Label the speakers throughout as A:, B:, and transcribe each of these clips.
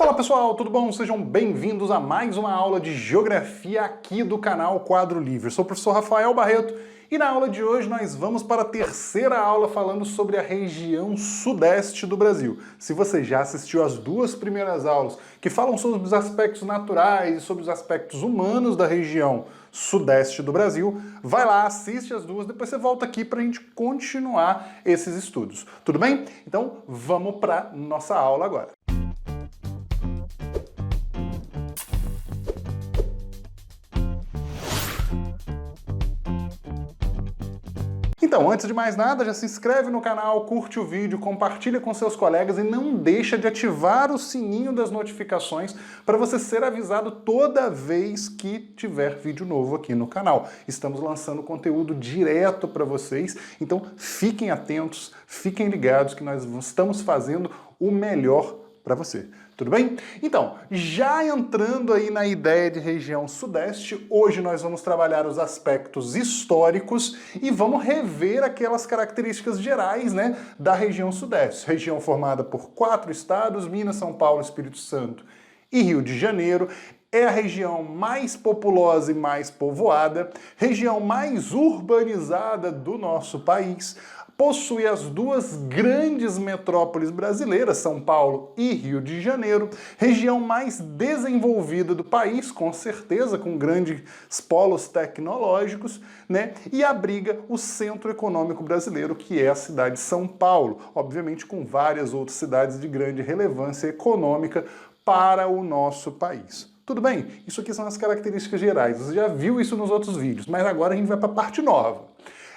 A: Fala pessoal, tudo bom? Sejam bem-vindos a mais uma aula de Geografia aqui do canal Quadro Livre. Eu sou o professor Rafael Barreto e na aula de hoje nós vamos para a terceira aula falando sobre a região sudeste do Brasil. Se você já assistiu às duas primeiras aulas que falam sobre os aspectos naturais e sobre os aspectos humanos da região sudeste do Brasil, vai lá, assiste as duas, depois você volta aqui para a gente continuar esses estudos. Tudo bem? Então vamos para nossa aula agora. Então, antes de mais nada, já se inscreve no canal, curte o vídeo, compartilha com seus colegas e não deixa de ativar o sininho das notificações para você ser avisado toda vez que tiver vídeo novo aqui no canal. Estamos lançando conteúdo direto para vocês, então fiquem atentos, fiquem ligados que nós estamos fazendo o melhor para você. Tudo bem? Então, já entrando aí na ideia de região sudeste, hoje nós vamos trabalhar os aspectos históricos e vamos rever aquelas características gerais, né, da região sudeste. Região formada por 4 estados, Minas, São Paulo, Espírito Santo e Rio de Janeiro. É a região mais populosa e mais povoada, região mais urbanizada do nosso país, possui as duas grandes metrópoles brasileiras, São Paulo e Rio de Janeiro, região mais desenvolvida do país, com certeza, com grandes polos tecnológicos, né? E abriga o centro econômico brasileiro, que é a cidade de São Paulo, obviamente com várias outras cidades de grande relevância econômica para o nosso país. Tudo bem? Isso aqui são as características gerais. Você já viu isso nos outros vídeos, mas agora a gente vai para a parte nova.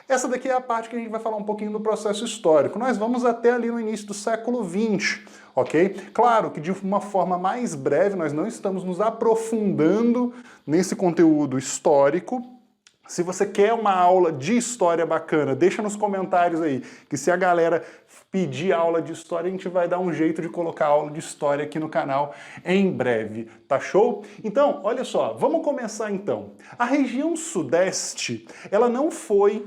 A: Essa daqui é a parte que a gente vai falar um pouquinho do processo histórico. Nós vamos até ali no início do século XX, ok? Claro que de uma forma mais breve, nós não estamos nos aprofundando nesse conteúdo histórico. Se você quer uma aula de história bacana, deixa nos comentários aí, que se a galera pedir aula de história, a gente vai dar um jeito de colocar aula de história aqui no canal em breve, tá show? Então, olha só, vamos começar então. A região sudeste, ela não foi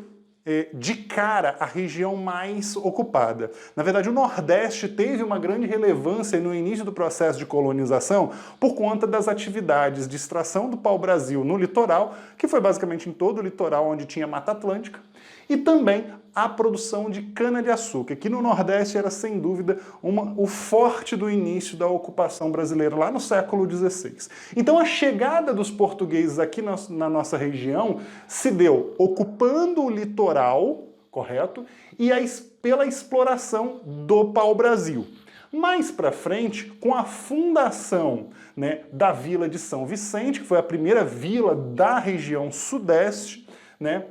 A: de cara a região mais ocupada. Na verdade, o Nordeste teve uma grande relevância no início do processo de colonização por conta das atividades de extração do pau-brasil no litoral, que foi basicamente em todo o litoral onde tinha Mata Atlântica, e também a produção de cana-de-açúcar, que no Nordeste era, sem dúvida, o forte do início da ocupação brasileira, lá no século XVI. Então a chegada dos portugueses aqui na nossa região se deu ocupando o litoral, correto? E pela exploração do pau-brasil. Mais para frente, com a fundação, né, da Vila de São Vicente, que foi a primeira vila da região sudeste, né,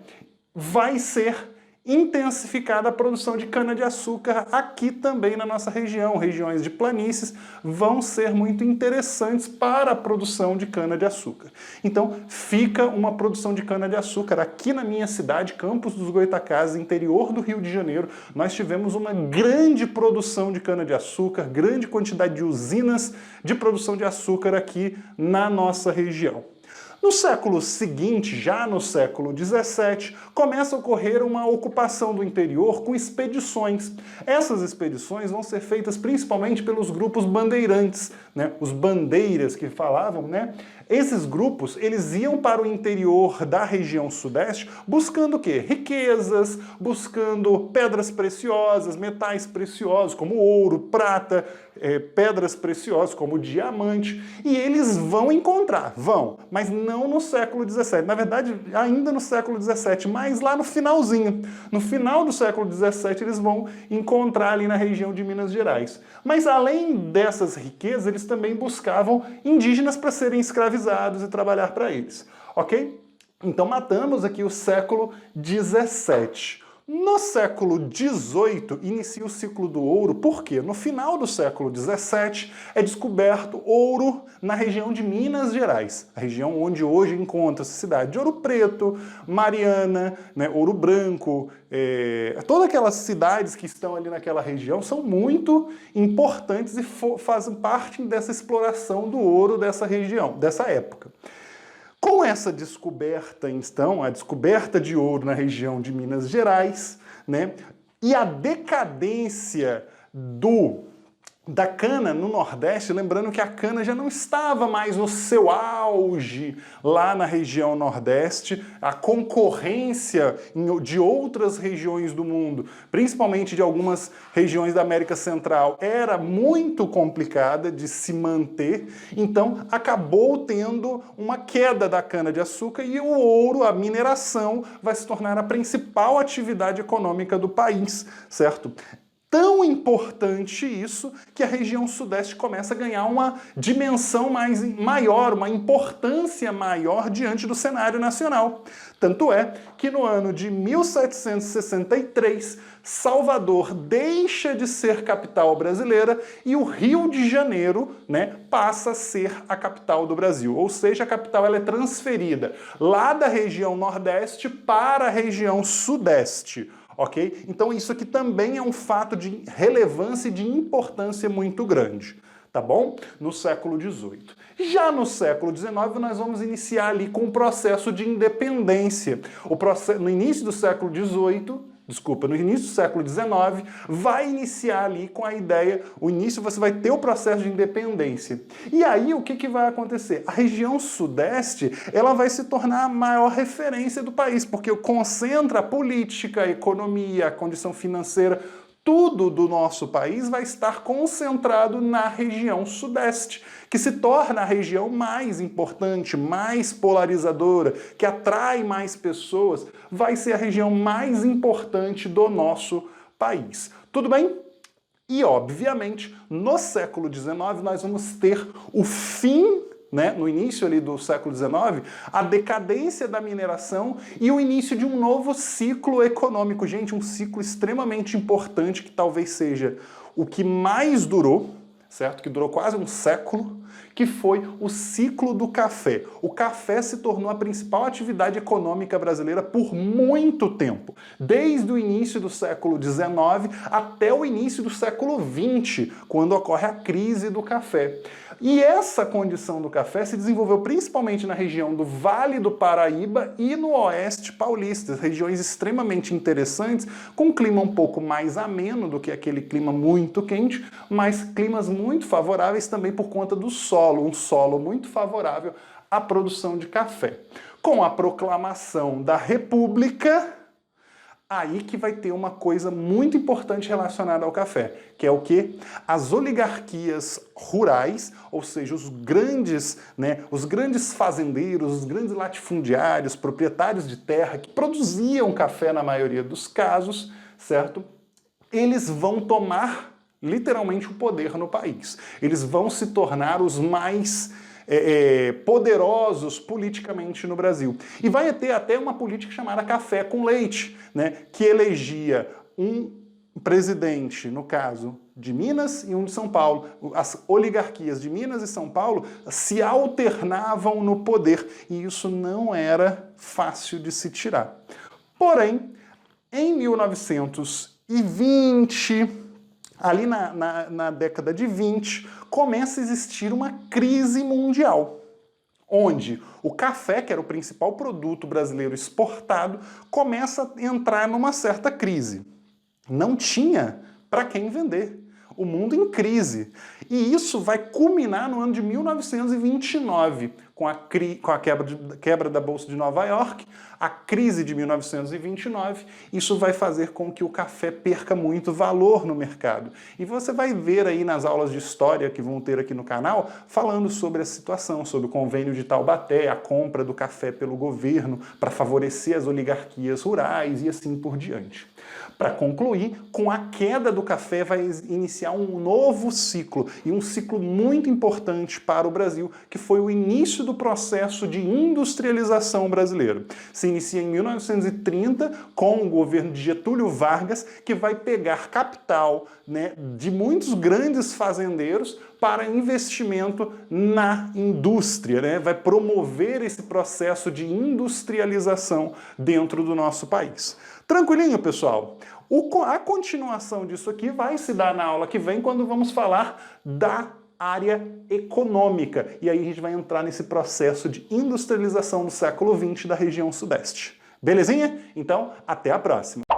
A: vai ser intensificada a produção de cana-de-açúcar aqui também na nossa região. Regiões de planícies vão ser muito interessantes para a produção de cana-de-açúcar. Então fica uma produção de cana-de-açúcar. Aqui na minha cidade, Campos dos Goytacazes, interior do Rio de Janeiro, nós tivemos uma grande produção de cana-de-açúcar, grande quantidade de usinas de produção de açúcar aqui na nossa região. No século seguinte, já no século XVII, começa a ocorrer uma ocupação do interior com expedições. Essas expedições vão ser feitas principalmente pelos grupos bandeirantes, né? Os bandeiras que falavam, né? Esses grupos, eles iam para o interior da região sudeste buscando o quê? Riquezas, buscando pedras preciosas, metais preciosos como ouro, prata, pedras preciosas como diamante, e eles vão encontrar, mas não no século XVII. Na verdade, ainda no século XVII, mas lá no finalzinho. No final do século XVII, eles vão encontrar ali na região de Minas Gerais. Mas além dessas riquezas, eles também buscavam indígenas para serem escravizados e trabalhar para eles, ok? Então matamos aqui o século XVII. No século XVIII, inicia o ciclo do ouro, por quê? No final do século XVII é descoberto ouro na região de Minas Gerais, a região onde hoje encontra-se a cidade de Ouro Preto, Mariana, né, Ouro Branco, todas aquelas cidades que estão ali naquela região são muito importantes e fazem parte dessa exploração do ouro dessa região, dessa época. Com essa descoberta, então, a descoberta de ouro na região de Minas Gerais, né, e a decadência da cana no Nordeste, lembrando que a cana já não estava mais no seu auge lá na região Nordeste, a concorrência de outras regiões do mundo, principalmente de algumas regiões da América Central, era muito complicada de se manter, então acabou tendo uma queda da cana-de-açúcar e o ouro, a mineração, vai se tornar a principal atividade econômica do país, certo? Tão importante isso que a região Sudeste começa a ganhar uma dimensão maior, uma importância maior diante do cenário nacional. Tanto é que no ano de 1763, Salvador deixa de ser capital brasileira e o Rio de Janeiro, né, passa a ser a capital do Brasil. Ou seja, a capital ela é transferida lá da região Nordeste para a região Sudeste. Ok? Então isso aqui também é um fato de relevância e de importância muito grande, tá bom? No século XVIII. Já no século XIX nós vamos iniciar ali com o processo de independência. No início do século XVIII, no início do século XIX, vai iniciar ali com a ideia, você vai ter o processo de independência. E aí o que vai acontecer? A região Sudeste, ela vai se tornar a maior referência do país, porque concentra a política, a economia, a condição financeira, tudo do nosso país vai estar concentrado na região Sudeste, que se torna a região mais importante, mais polarizadora, que atrai mais pessoas, vai ser a região mais importante do nosso país. Tudo bem? E, obviamente, no século XIX nós vamos ter o fim, né, no início ali do século XIX, a decadência da mineração e o início de um novo ciclo econômico. Gente, um ciclo extremamente importante que talvez seja o que mais durou, certo? Que durou quase um século, que foi o ciclo do café. O café se tornou a principal atividade econômica brasileira por muito tempo, desde o início do século XIX até o início do século XX, quando ocorre a crise do café. E essa condição do café se desenvolveu principalmente na região do Vale do Paraíba e no Oeste Paulista, regiões extremamente interessantes, com um clima um pouco mais ameno do que aquele clima muito quente, mas climas muito favoráveis também por conta do solo, um solo muito favorável à produção de café. Com a proclamação da República, aí que vai ter uma coisa muito importante relacionada ao café, que é o quê? As oligarquias rurais, ou seja, os grandes fazendeiros, os grandes latifundiários, proprietários de terra que produziam café na maioria dos casos, certo? Eles vão tomar literalmente o poder no país. Eles vão se tornar os mais poderosos politicamente no Brasil. E vai ter até uma política chamada café com leite, né, que elegia um presidente, no caso de Minas e um de São Paulo. As oligarquias de Minas e São Paulo se alternavam no poder e isso não era fácil de se tirar. Porém, em 1920, ali na década de 20, começa a existir uma crise mundial, onde o café, que era o principal produto brasileiro exportado, começa a entrar numa certa crise. Não tinha para quem vender. O mundo em crise. E isso vai culminar no ano de 1929, com a quebra da Bolsa de Nova York, a crise de 1929. Isso vai fazer com que o café perca muito valor no mercado. E você vai ver aí nas aulas de história que vão ter aqui no canal, falando sobre a situação, sobre o convênio de Taubaté, a compra do café pelo governo para favorecer as oligarquias rurais e assim por diante. Para concluir, com a queda do café vai iniciar um novo ciclo, e um ciclo muito importante para o Brasil, que foi o início do processo de industrialização brasileiro. Se inicia em 1930, com o governo de Getúlio Vargas, que vai pegar capital, né, de muitos grandes fazendeiros para investimento na indústria, né? Vai promover esse processo de industrialização dentro do nosso país. Tranquilinho, pessoal? A continuação disso aqui vai se dar na aula que vem, quando vamos falar da área econômica. E aí a gente vai entrar nesse processo de industrialização do século XX da região Sudeste. Belezinha? Então, até a próxima!